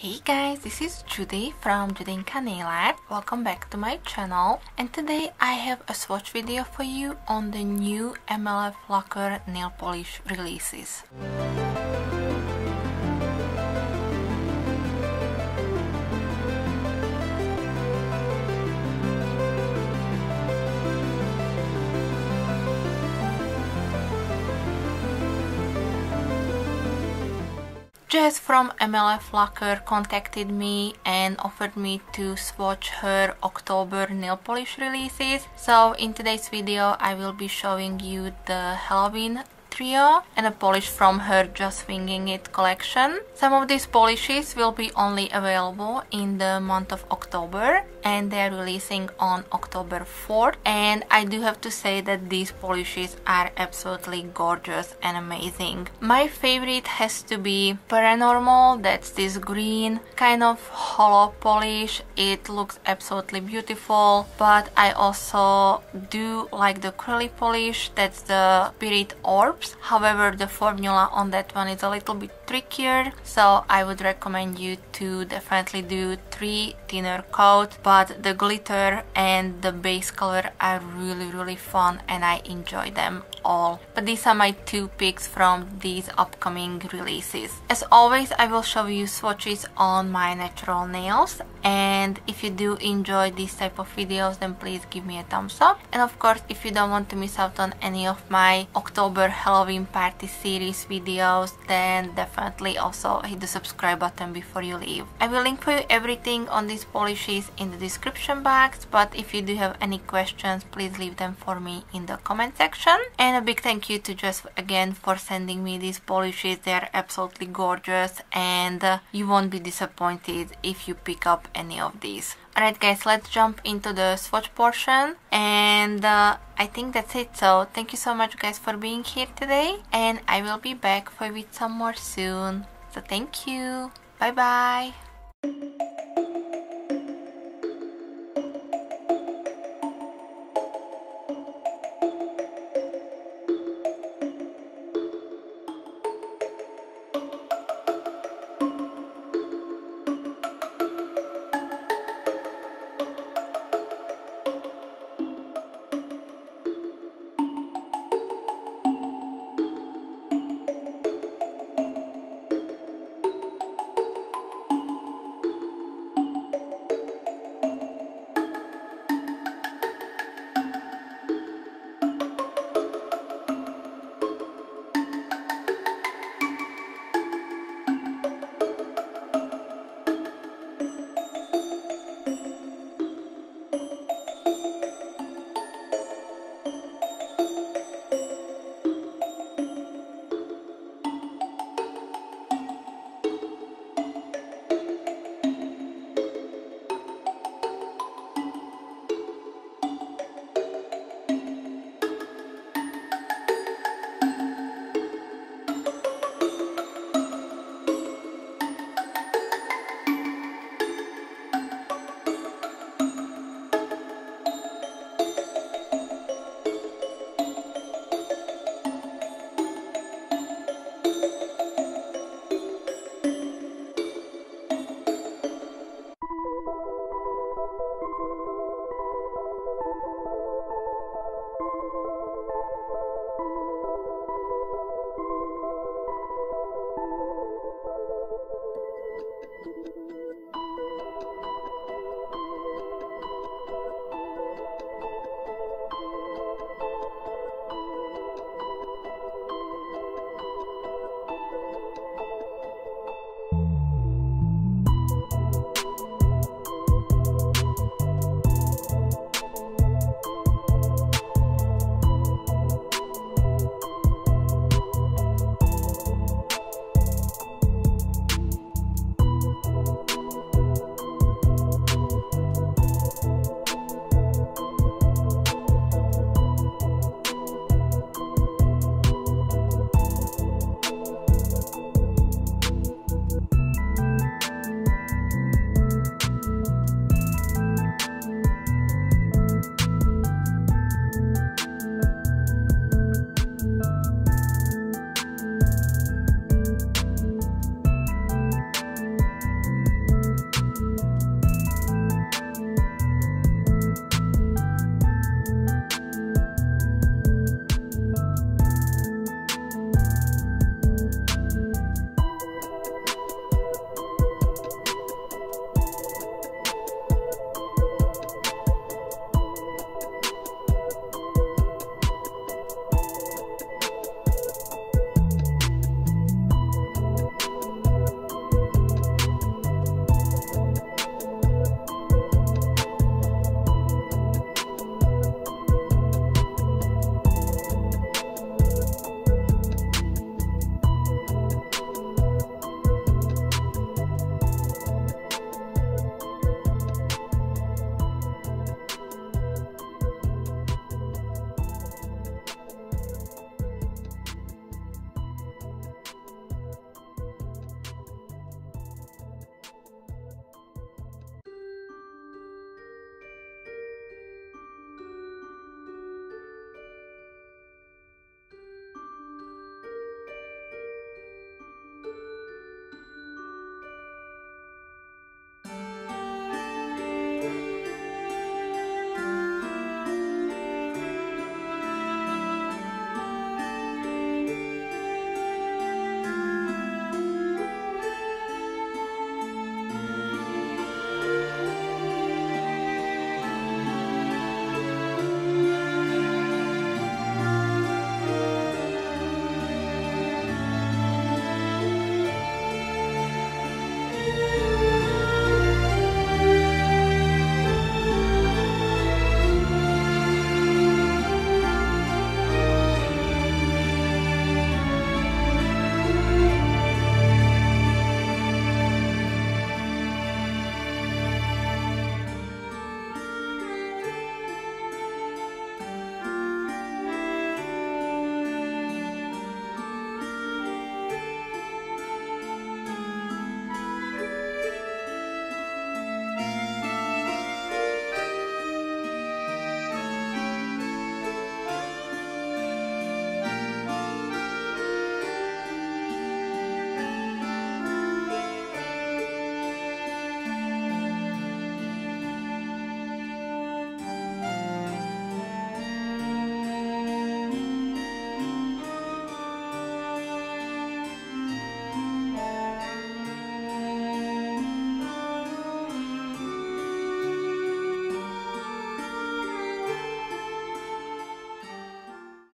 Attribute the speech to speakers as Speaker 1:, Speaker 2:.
Speaker 1: Hey guys, this is Judy from Judita Nail Art. Welcome back to my channel, and today I have a swatch video for you on the new MLF Lacquer nail polish releases. Jess from MLF Lacquer contacted me and offered me to swatch her October nail polish releases. So in today's video I will be showing you the Halloween trio and a polish from her Just Winging It collection. Some of these polishes will be only available in the month of October, and they're releasing on October 4th, and I do have to say that these polishes are absolutely gorgeous and amazing. My favorite has to be Paranormal. That's this green kind of hollow polish. It looks absolutely beautiful, but I also do like the crelly polish. That's the Spirit Orbs. However, the formula on that one is a little bit trickier, so I would recommend you to definitely do 3 thinner coats, but the glitter and the base color are really fun and I enjoy them all. But these are my 2 picks from these upcoming releases. As always, I will show you swatches on my natural nails, and if you do enjoy these type of videos, then please give me a thumbs up. And of course, if you don't want to miss out on any of my October Halloween party series videos, then definitely also hit the subscribe button before you leave. I will link for you everything on these polishes in the description box, but if you do have any questions, please leave them for me in the comment section. And a big thank you to Jess again for sending me these polishes. They are absolutely gorgeous, and you won't be disappointed if you pick up any of these. Alright guys, let's jump into the swatch portion, and I think that's it. So thank you so much guys for being here today, and I will be back with some more soon. So thank you. Bye bye.